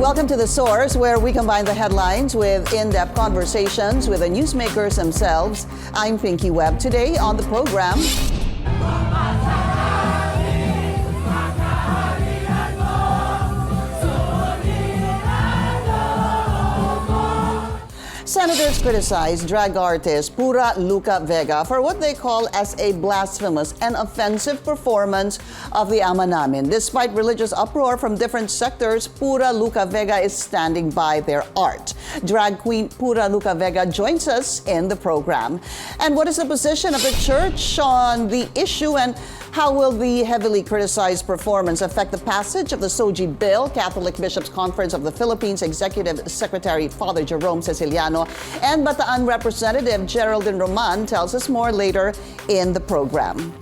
Welcome to The Source, where we combine the headlines with in-depth conversations with the newsmakers themselves. I'm Pinky Webb. Today on the program, senators criticize drag artist Pura Luka Vega for what they call as a blasphemous and offensive performance of the Namin. Despite religious uproar from different sectors, Pura Luka Vega is standing by their art. Drag queen Pura Luka Vega joins us in the program. And what is the position of the church on the issue, and how will the heavily criticized performance affect the passage of the SOGIE bill? Catholic Bishops' Conference of the Philippines Executive Secretary Father Jerome Secilliano and Bataan Representative Geraldine tells us more later in the program.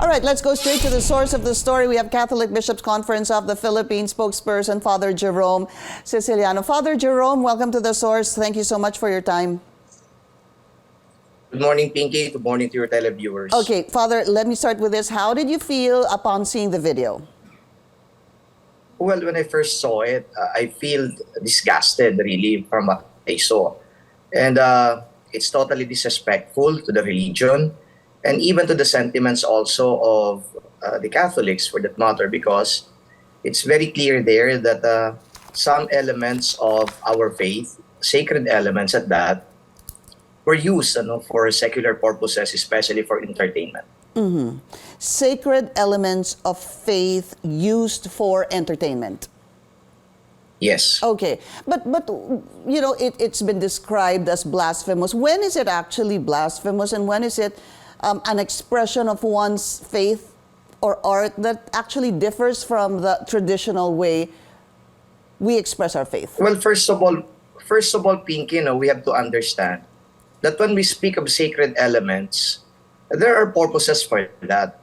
All right, let's go straight to the source of the story. We have Catholic Bishops' Conference of the Philippines spokesperson, Father Jerome Secilliano. Father Jerome, welcome to the source. Thank you so much for your time. Good morning, Pinky. Good morning to your televiewers. Okay, Father, let me start with this. How did you feel upon seeing the video? Well, when I first saw it, I feel disgusted, really, from what I saw. And it's totally disrespectful to the religion and even to the sentiments also of the Catholics, for that matter, because it's very clear there that some elements of our faith, sacred elements at that, were used for secular purposes, especially for entertainment. Mm-hmm. Sacred elements of faith used for entertainment. Yes. Okay, but you know, it's been described as blasphemous. When is it actually blasphemous, and when is it an expression of one's faith or art that actually differs from the traditional way we express our faith? Well, first of all, Pinky, we have to understand that when we speak of sacred elements, there are purposes for that.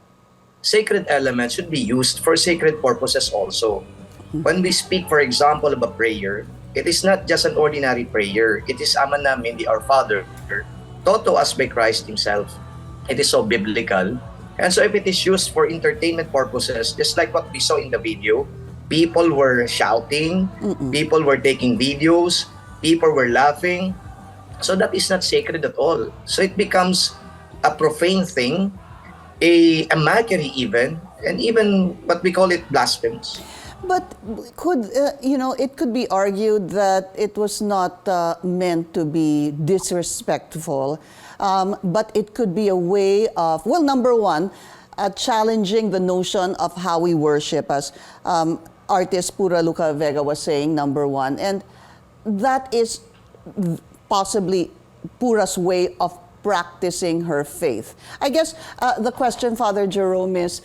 Sacred elements should be used for sacred purposes also. When we speak, for example, of a prayer, it is not just an ordinary prayer. It is Ama Namin, the Our Father, taught to us by Christ Himself. It is so biblical. And so if it is used for entertainment purposes, just like what we saw in the video, people were shouting, people were taking videos, people were laughing. So that is not sacred at all. So it becomes a profane thing, a mockery even, and even what we call it blasphemous. But could it could be argued that it was not meant to be disrespectful, but it could be a way of, well, number one, challenging the notion of how we worship, as artist Pura Luka Vega was saying, number one, and that is possibly Pura's way of practicing her faith. I guess the question, Father Jerome, is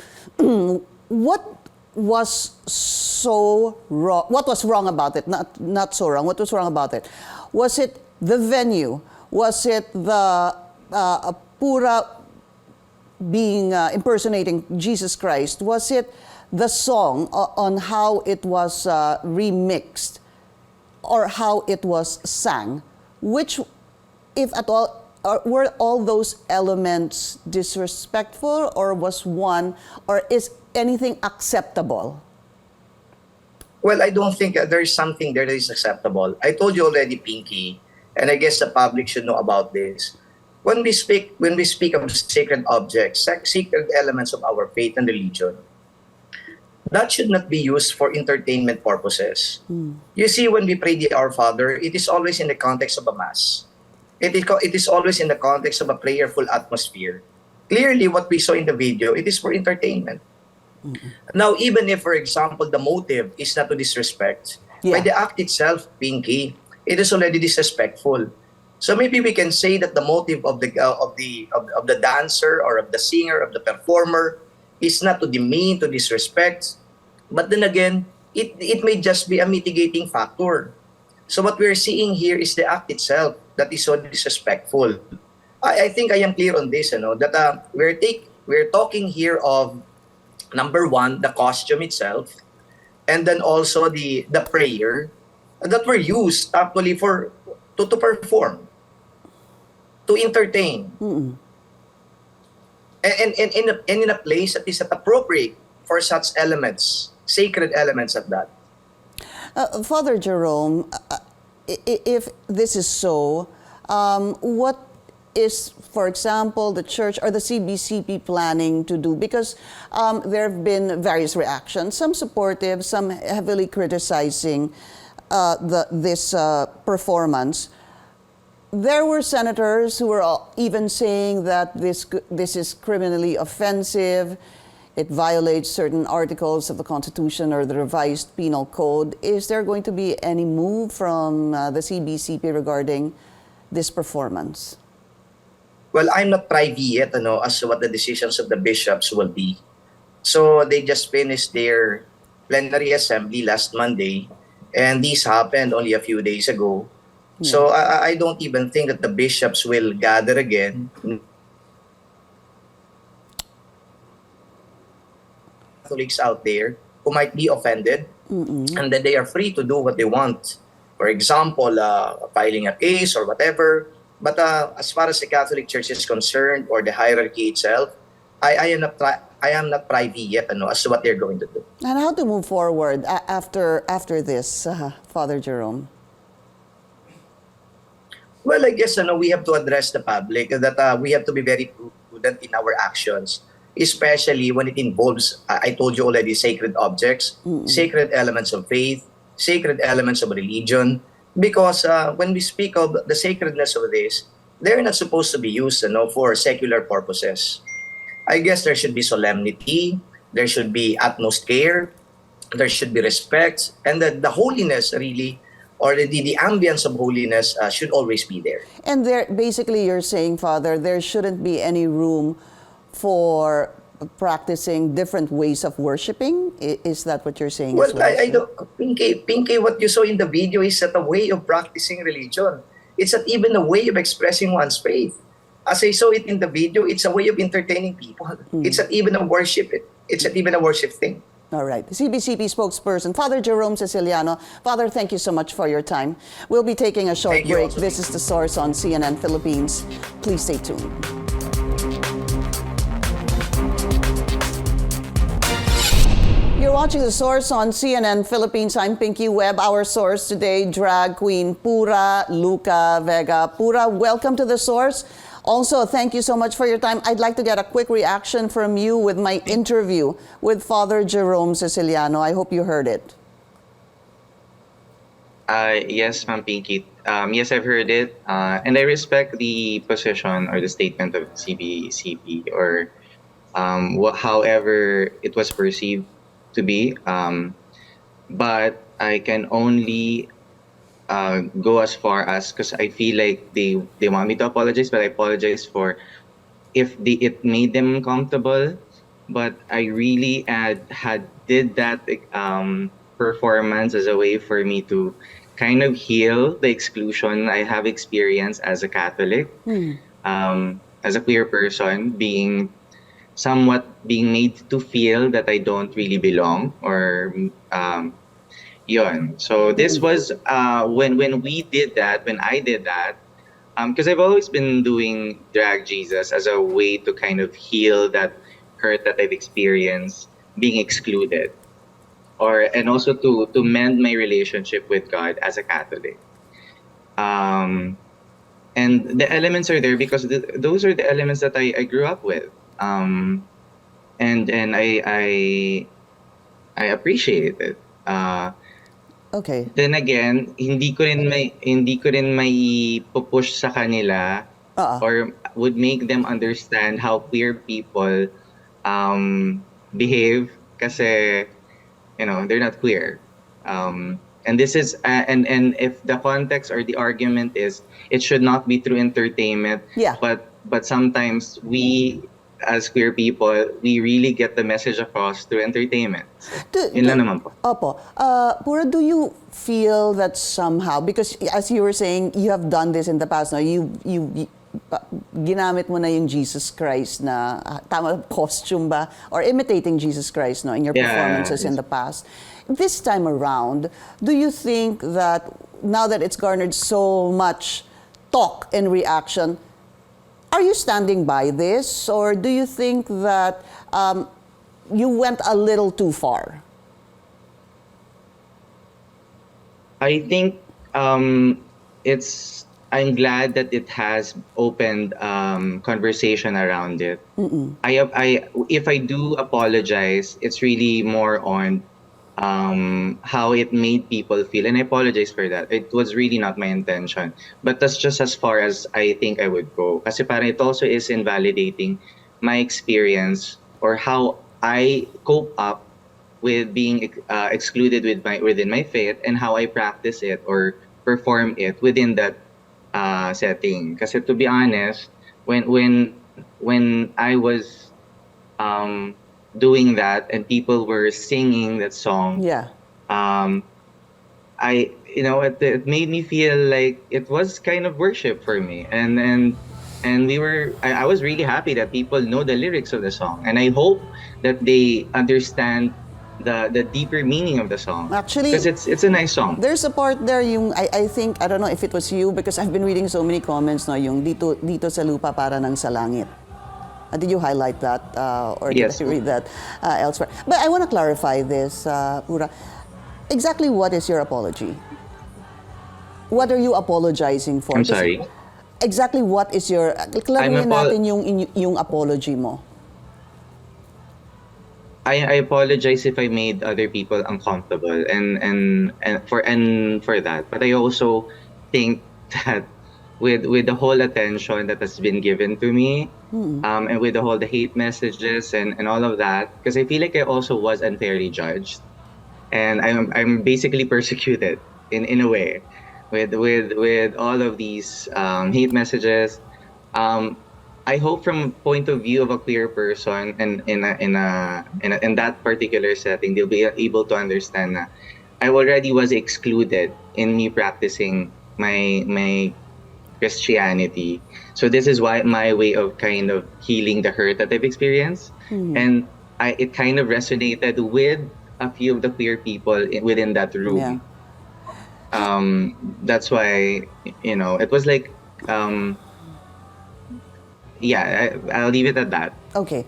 what was so wrong? What was wrong about it? Not so wrong. What was wrong about it? Was it the venue? Was it the Pura being impersonating Jesus Christ? Was it the song on how it was remixed or how it was sang? Which, if at all, were all those elements disrespectful, or was one, or is anything acceptable? Well, I don't think there is something there that is acceptable. I told you already, Pinky, and I guess the public should know about this. When we speak of sacred objects, sacred elements of our faith and religion, that should not be used for entertainment purposes. You see, when we pray the Our Father, it is always in the context of a Mass. It is always in the context of a prayerful atmosphere. Clearly, what we saw in the video, it is for entertainment. Now, even if, for example, the motive is not to disrespect, by the act itself, Pinky, it is already disrespectful. So maybe we can say that the motive of the dancer or of the singer, of the performer, is not to demean, to disrespect, but then again, it may just be a mitigating factor. So what we're seeing here is the act itself that is so disrespectful. I think I am clear on this, that we're talking here of, number one, the costume itself, and then also the prayer that were used actually to perform to entertain. And in a place that is appropriate for such elements, sacred elements at that. Father Jerome, if this is so, what is, for example, the church or the CBCP planning to do? Because there have been various reactions, some supportive, some heavily criticizing this performance. There were senators who were even saying that this is criminally offensive. It violates certain articles of the Constitution or the revised penal code. Is there going to be any move from the CBCP regarding this performance? Well, I'm not privy yet as to what the decisions of the bishops will be. So they just finished their plenary assembly last Monday, and this happened only a few days ago. Yeah. So I don't even think that the bishops will gather again. Catholics out there who might be offended, and that they are free to do what they want. For example, filing a case or whatever. But as far as the Catholic Church is concerned, or the hierarchy itself, I am not privy yet as to what they're going to do. And how to move forward after this, Father Jerome? Well, I guess we have to address the public that we have to be very prudent in our actions, especially when it involves, I told you already, sacred objects, sacred elements of faith, sacred elements of religion. Because when we speak of the sacredness of this, they're not supposed to be used for secular purposes. I guess there should be solemnity, there should be utmost care, there should be respect, and the holiness really, or the ambience of holiness should always be there. And there, basically you're saying, Father, there shouldn't be any room for practicing different ways of worshiping? Is that what you're saying? Well, I don't, Pinky, what you saw in the video is not a way of practicing religion. It's not even a way of expressing one's faith. As I saw it in the video, it's a way of entertaining people. It's not even a worship. It's not even a worship thing. All right. The CBCP spokesperson, Father Jerome Secilliano. Father, thank you so much for your time. We'll be taking a short break. This is The Source on CNN Philippines. Please stay tuned. You're watching The Source on CNN Philippines. I'm Pinky Webb. Our source today, drag queen Pura Luka Vega. Pura, welcome to The Source. Also, thank you so much for your time. I'd like to get a quick reaction from you with my interview with Father Jerome Secilliano. I hope you heard it. Yes, Ma'am Pinky. Yes, I've heard it. And I respect the position or the statement of CBCP or however it was perceived to be, but I can only go as far as, because I feel like they want me to apologize, but I apologize for if it made them uncomfortable. But I really did that performance as a way for me to kind of heal the exclusion I have experienced as a Catholic, as a queer person, being made to feel that I don't really belong, or yun. So this was when I did that, because I've always been doing Drag Jesus as a way to kind of heal that hurt that I've experienced being excluded, and also to mend my relationship with God as a Catholic. And the elements are there because those are the elements that I grew up with. And I appreciate it. Okay. Then again, hindi ko rin may pupush sa kanila or would make them understand how queer people behave, kasi they're not queer. And this is and if the context or the argument is it should not be through entertainment, but sometimes we as queer people, we really get the message across through entertainment. Yun lang naman po. Opo. Pura, do you feel that somehow, because as you were saying, you have done this in the past, no? You ginamit mo na yung Jesus Christ na tama costume ba, or imitating Jesus Christ, no, in your performances in the past. This time around, do you think that now that it's garnered so much talk and reaction, Are you standing by this, or do you think that you went a little too far? I think it's. I'm glad that it has opened conversation around it. If I do apologize, it's really more on how it made people feel, and I apologize for that. It was really not my intention, but that's just as far as I think I would go. Kasi parang it also is invalidating my experience or how I cope up with being excluded within my faith and how I practice it or perform it within that setting. Kasi to be honest, when I was doing that and people were singing that song, Yeah. I it made me feel like it was kind of worship for me, and I was really happy that people know the lyrics of the song, and I hope that they understand the deeper meaning of the song. Actually, because it's a nice song. There's a part there yung I think I don't know if it was you because I've been reading so many comments no yung dito sa lupa para ng sa langit. Did you highlight that or Yes. did you read that elsewhere? But I want to clarify this, Pura. Exactly what is your apology? What are you apologizing for? I'm sorry. Exactly what is your klaruhin I'm natin yung apology mo. I apologize if I made other people uncomfortable and for that. But I also think that with the whole attention that has been given to me, and with the hate messages and all of that, because I feel like I also was unfairly judged, and I'm basically persecuted in a way with all of these hate messages. I hope from point of view of a queer person and in that particular setting, they'll be able to understand that I already was excluded in me practicing my Christianity. So this is why my way of kind of healing the hurt that I've experienced, and it kind of resonated with a few of the queer people within that room. That's why it was like. I'll leave it at that. Okay.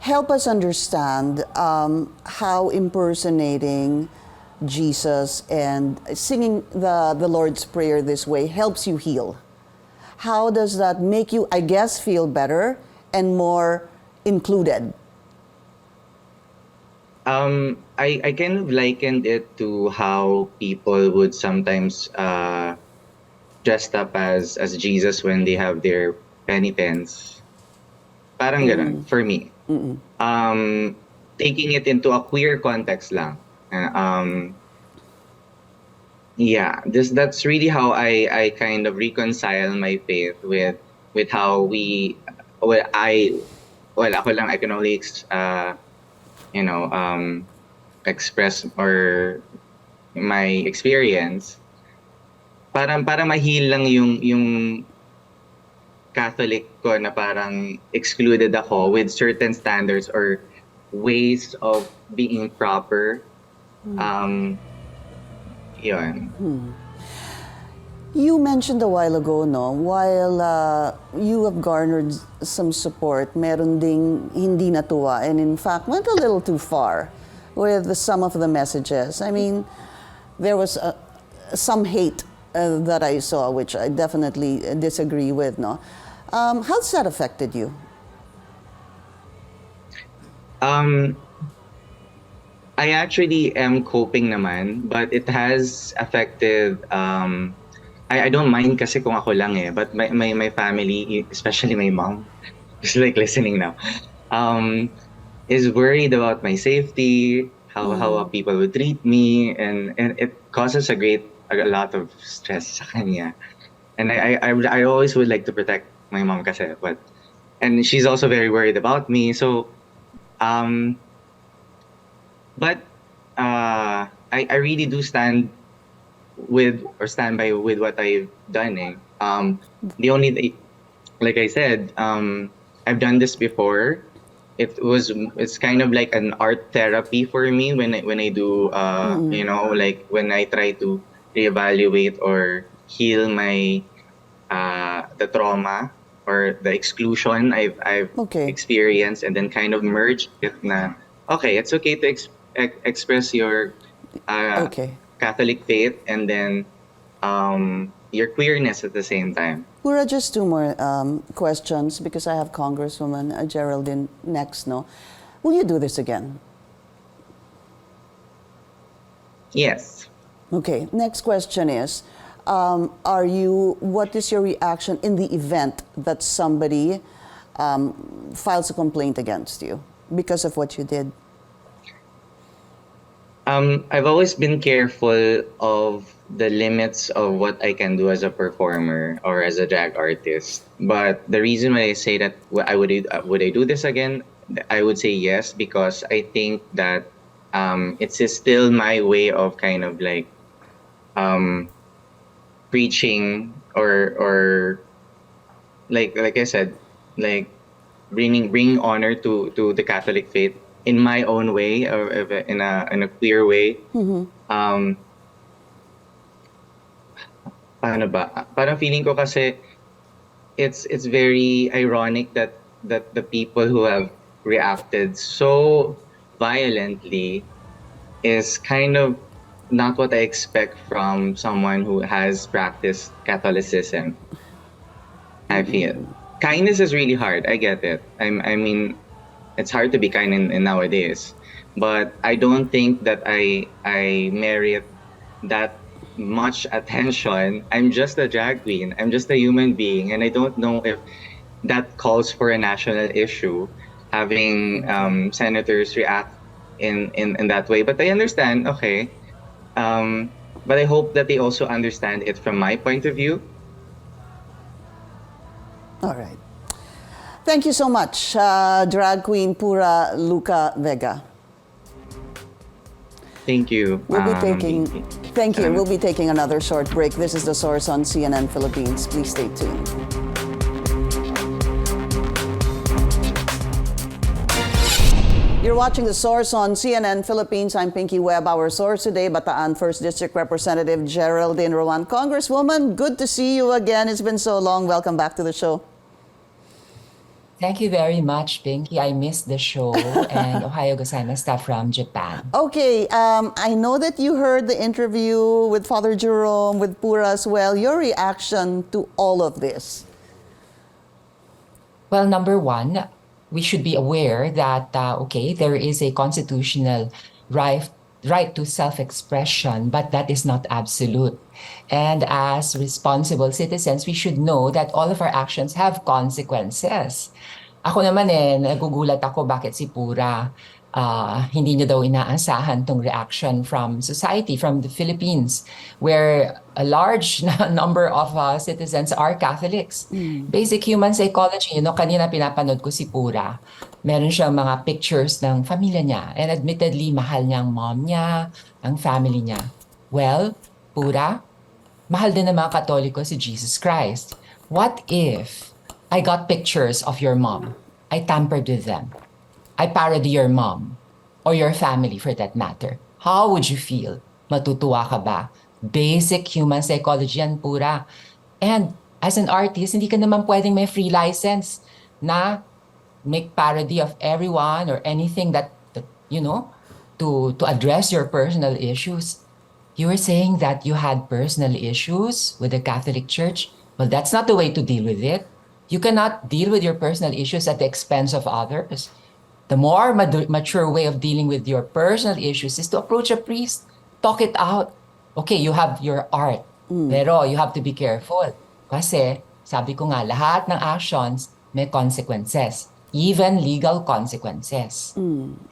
Help us understand how impersonating Jesus and singing the Lord's Prayer this way helps you heal. How does that make you, I guess, feel better and more included? I kind of likened it to how people would sometimes dressed up as Jesus when they have their penitence. Parang ganun, for me. Taking it into a queer context lang. That's really how I kind of reconcile my faith with how ako lang, I can only express or my experience. Para ma-heal lang yung Catholic ko na parang excluded ako with certain standards or ways of being proper. Yun. You mentioned a while ago, no, while you have garnered some support, meron ding hindi natuwa and in fact went a little too far with some of the messages. I mean, there was some hate that I saw, which I definitely disagree with, no? How's that affected you? I actually am coping naman, but it has affected. I don't mind kasi kung ako lang but my family, especially my mom, who's like listening now, is worried about my safety, how people would treat me, and it causes a lot of stress sa kanya. And I always would like to protect my mom kasi, and she's also very worried about me. So, but I really do stand by with what I've done. The only, like I said, I've done this before. It's kind of like an art therapy for me when I do like when I try to reevaluate or heal my the trauma or the exclusion I've Okay. experienced, and then kind of merged it na, okay, it's okay to express your Okay. Catholic faith and then your queerness at the same time. Pura, just two more questions because I have Congresswoman Geraldine next. No, will you do this again? Yes. Okay. Next question is, what is your reaction in the event that somebody files a complaint against you because of what you did? I've always been careful of the limits of what I can do as a performer or as a drag artist. But the reason why I say that would I do this again, I would say yes, because I think that it's still my way of kind of like preaching or like I said, like bringing honor to the Catholic faith in my own way, or in a queer way. Paano ba? Parang feeling ko kasi it's very ironic that the people who have reacted so violently is kind of not what I expect from someone who has practiced Catholicism. I feel kindness is really hard. I get it. I mean, it's hard to be kind in nowadays, but I don't think that I merit that much attention. I'm just a drag queen. I'm just a human being, and I don't know if that calls for a national issue, having senators react in that way. But I understand, okay. But I hope that they also understand it from my point of view. All right. Thank you so much, drag queen Pura Luka Vega. Thank you. We'll be taking. Vicky. Thank you. We'll be taking another short break. This is The Source on CNN Philippines. Please stay tuned. You're watching The Source on CNN Philippines. I'm Pinky Webb. Our source today, Bataan 1st District Representative Geraldine. Congresswoman, good to see you again. It's been so long. Welcome back to the show. Thank you very much, Pinky. I missed the show. And Ohio gozaimashita from Japan. Okay, I know that you heard the interview with Father Jerome, with Pura as well. Your reaction to all of this? Well, number one, we should be aware that, there is a constitutional right to self-expression, but that is not absolute. And as responsible citizens, we should know that all of our actions have consequences. Ako naman nagugulat ako bakit si Pura hindi niya daw inaasahan tong reaction from society, from the Philippines, where a large number of citizens are Catholics. Basic human psychology, kanina pinapanood ko si Pura. Meron siyang mga pictures ng pamilya niya, and admittedly, mahal niya ang mom niya, ang family niya. Well, Pura, mahal din ng mga Katoliko si Jesus Christ. What if I got pictures of your mom? I tampered with them. I parody your mom or your family for that matter. How would you feel? Matutuwa ka ba? Basic human psychology yan, Pura. And as an artist, hindi ka naman pwedeng may free license na make parody of everyone or anything that to address your personal issues. You were saying that you had personal issues with the Catholic Church. Well, that's not the way to deal with it. You cannot deal with your personal issues at the expense of others. The more mature way of dealing with your personal issues is to approach a priest, talk it out. Okay, you have your art, pero you have to be careful. Kasi, sabi ko nga, lahat ng actions may consequences, even legal consequences.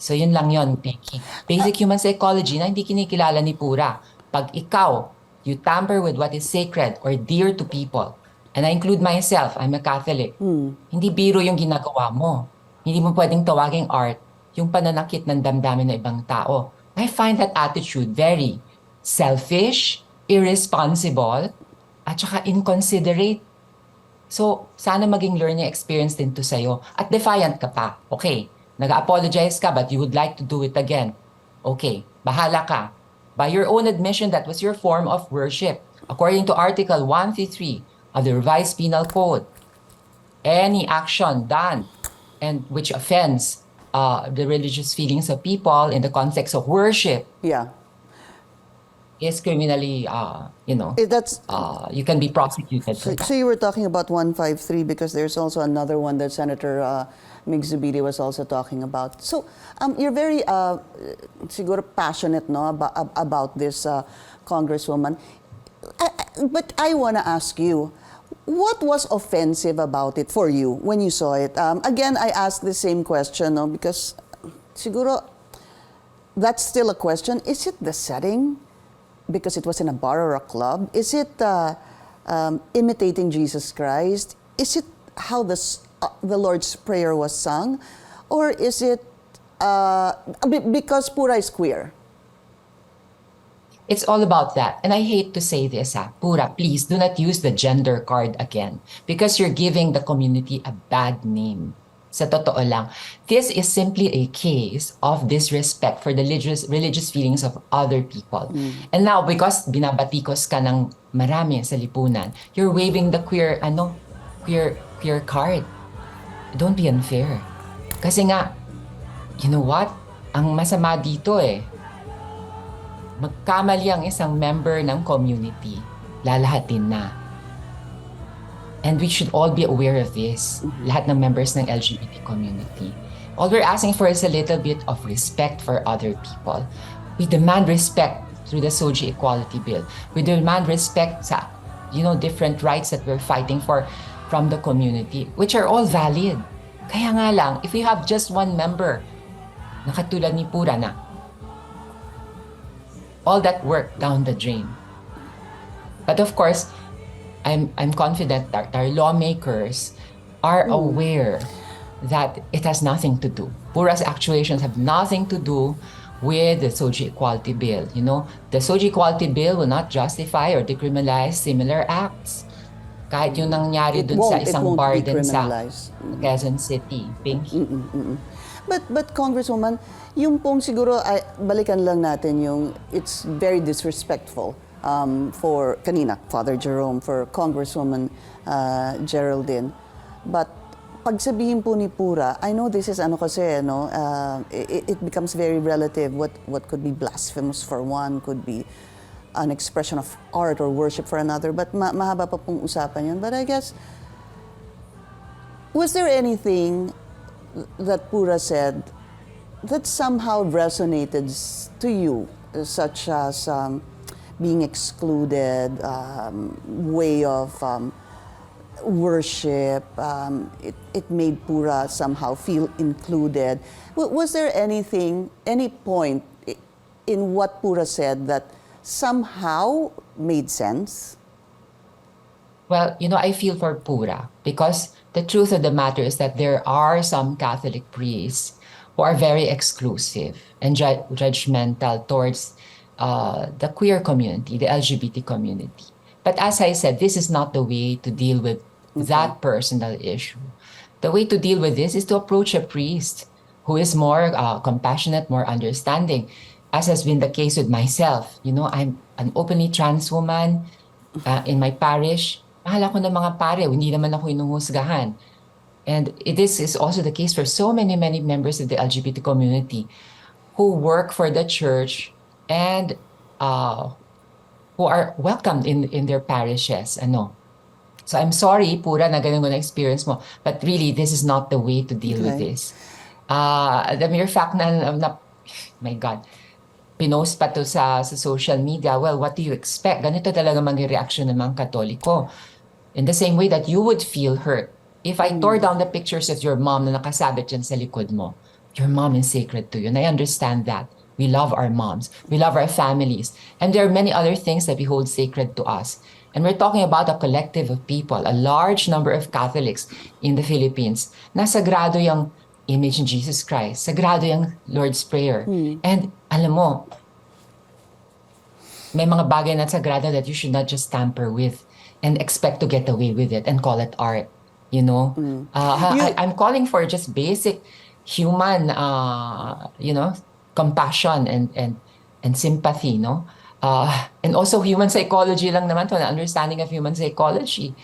So yun lang yun, Pinky. Basic human psychology na hindi kinikilala ni Pura. Pag ikaw, you tamper with what is sacred or dear to people, and I include myself, I'm a Catholic, hindi biro yung ginagawa mo. Hindi mo pwedeng tawaging art yung pananakit ng damdamin ng ibang tao. I find that attitude very selfish, irresponsible, at saka inconsiderate. So, sana maging learning experience din to sa'yo. At defiant ka pa. Okay, nag-apologize ka but you would like to do it again. Okay, bahala ka. By your own admission, that was your form of worship, according to Article 133 of the Revised Penal Code. any action done and which offends the religious feelings of people in the context of worship Yeah. is criminally, That's you can be prosecuted for so, that. so you were talking about 153 because there's also another one that Senator Mig Zubiri was also talking about. So you're very siguro passionate no about this Congresswoman. But I want to ask you, what was offensive about it for you when you saw it? Again, I asked the same question no, because siguro that's still a question. Is it the setting? Because it was in a bar or a club? Is it imitating Jesus Christ? Is it how the Lord's Prayer was sung? Or is it because Pura is queer? It's all about that. And I hate to say this, Pura, please do not use the gender card again because you're giving the community a bad name. Sa totoo lang, this is simply a case of disrespect for the religious feelings of other people. And now, because binabatikos ka ng marami sa lipunan, you're waving the queer card. Don't be unfair. Kasi nga, you know what? Ang masama dito magkamali ang isang member ng community, lalahatin na. And we should all be aware of this, lahat ng members ng LGBT community. All we're asking for is a little bit of respect for other people. We demand respect through the SOGIE Equality Bill. We demand respect sa, different rights that we're fighting for from the community, which are all valid. Kaya nga lang, if we have just one member, na katulad ni Pura na, all that work down the drain. But of course, I'm confident that our lawmakers are aware that it has nothing to do. Pura's actuations have nothing to do with the SOGIE Equality Bill. The SOGIE Equality Bill will not justify or decriminalize similar acts. Kahit yung nangyari dun sa isang bar din sa Quezon City. Pinky. But Congresswoman, yung pong siguro, balikan lang natin yung, it's very disrespectful for kanina, Father Jerome, for Congresswoman Geraldine. But pagsabihin po ni Pura, I know this is it becomes very relative. What could be blasphemous for one could be an expression of art or worship for another. But mahaba pa pong usapan yun. But I guess, was there anything that Pura said that somehow resonated to you, such as being excluded, way of worship, it made Pura somehow feel included? Was there any point in what Pura said that somehow made sense? Well, I feel for Pura because the truth of the matter is that there are some Catholic priests who are very exclusive and judgmental towards the queer community, the LGBT community. But as I said, this is not the way to deal with that personal issue. The way to deal with this is to approach a priest who is more compassionate, more understanding, as has been the case with myself. I'm an openly trans woman in my parish. Mahal ako ng mga pare, hindi naman ako inuhusgahan. And this is also the case for so many members of the LGBT community who work for the church and who are welcomed in their parishes. So I'm sorry, Pura, na ganun na experience mo. But really, this is not the way to deal with this. The mere fact na my God, pinost pa to sa social media, well, what do you expect? Ganito talaga maging reaksyon ng mga Katoliko. In the same way that you would feel hurt if I tore down the pictures of your mom na nakasabit dyan sa likod mo. Your mom is sacred to you, and I understand that. We love our moms. We love our families. And there are many other things that we hold sacred to us. And we're talking about a collective of people, a large number of Catholics in the Philippines, na sagrado yung image of Jesus Christ, sagrado yung Lord's Prayer. And alam mo, may mga bagay na sagrado that you should not just tamper with and expect to get away with it and call it art. I'm calling for just basic human, compassion and sympathy, and also human psychology lang naman to, an understanding of human psychology.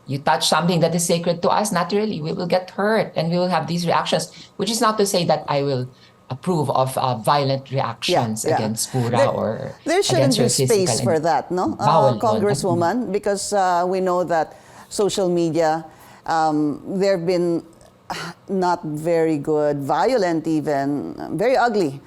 you touch something that is sacred to us, naturally we will get hurt and we will have these reactions, which is not to say that I will approve of violent reactions against Pura or there shouldn't against her be physical. space for that, no, Bawal yun. Congresswoman, because we know that social media, there have been not very good, violent even, very ugly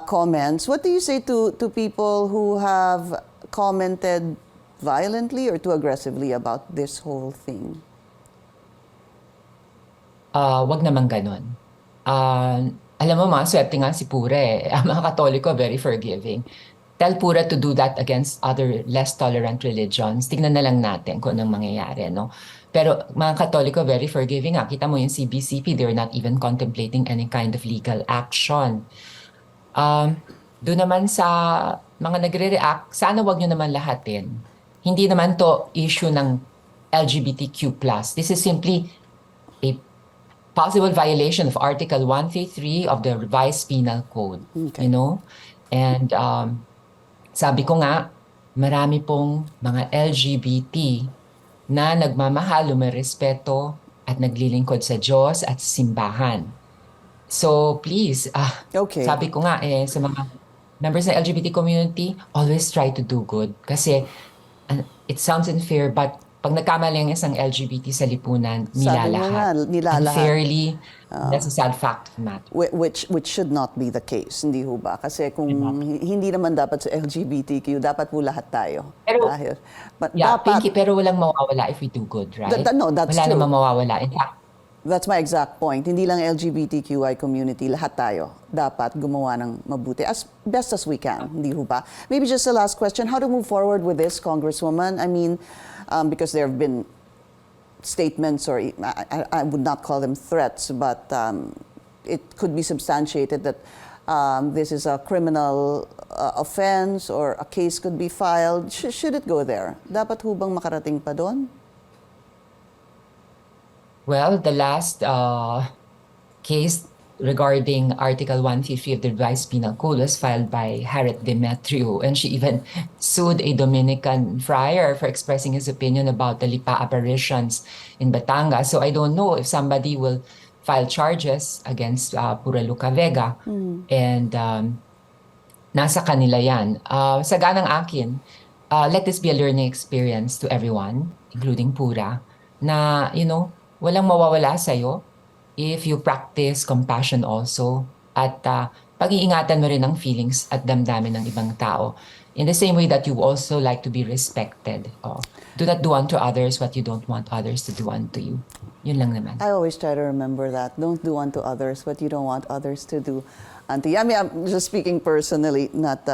comments. What do you say to people who have commented violently or too aggressively about this whole thing? Wag naman ganun. Alam mo, mga swerte nga si Pura eh. Ang mga Katoliko, very forgiving. Tell Pura to do that against other less tolerant religions. Tignan na lang natin kung anong mangyayari, no? Pero mga Katoliko, very forgiving nga. Kita mo yung CBCP, they're not even contemplating any kind of legal action. Doon naman sa mga nagre-react, sana wag nyo naman lahatin. Hindi naman to issue ng LGBTQ+. This is simply a possible violation of Article 133 of the Revised Penal Code. Okay. You know? And sabi ko nga, marami pong mga LGBT na nagmamahal, lumirespeto, at naglilingkod sa Diyos at simbahan. So please, Okay. sabi ko nga sa mga members ng LGBT community, always try to do good. Kasi it sounds unfair, but pag nagkamali ang isang LGBT sa lipunan, Sabi mo nga, nilalahat. nilalahat. Unfairly, that's a sad fact of the matter. Which should not be the case, hindi ho ba? Kasi kung hindi naman dapat sa LGBTQ, dapat po lahat tayo. Pero, But yeah, dapat, Pinky, pero walang mawawala if we do good, right? No, that's Wala true. namang mawawala. In fact, that's my exact point. Hindi lang LGBTQI community, lahat tayo dapat gumawa ng mabuti as best as we can, hindi ho ba? Maybe just the last question, how to move forward with this, Congresswoman? I mean, because there have been statements, or I would not call them threats, but it could be substantiated that this is a criminal offense or a case could be filed. Should it go there? Dapat ho bang makarating pa doon? well, the last case regarding Article 150 of the Revised Penal Code was filed by Harriet Demetriou, and she even sued a Dominican friar for expressing his opinion about the lipa apparitions in Batangas. So I don't know if somebody will file charges against Pura Luka Vega, and nasa kanila yan. Sa ganang akin, let this be a learning experience to everyone, including Pura, na, walang mawawala sa'yo if you practice compassion also, at pag-iingatan mo rin ang feelings at damdamin ng ibang tao. In the same way that you also like to be respected. Do not do unto others what you don't want others to do unto you. Yun lang naman. I always try to remember that. Don't do unto others what you don't want others to do unto you. I mean, I'm just speaking personally, not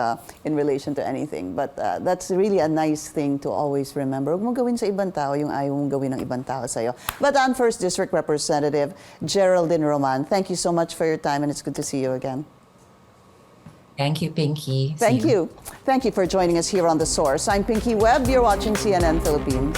in relation to anything. But that's really a nice thing to always remember. Huwag mo gawin sa ibang tao yung ayaw mong gawin ng ibang tao sa'yo. Bataan 1st District Representative Geraldine Roman, thank you so much for your time, and it's good to see you again. Thank you, Pinky. See Thank you. Thank you for joining us here on The Source. I'm Pinky Webb. You're watching CNN Philippines.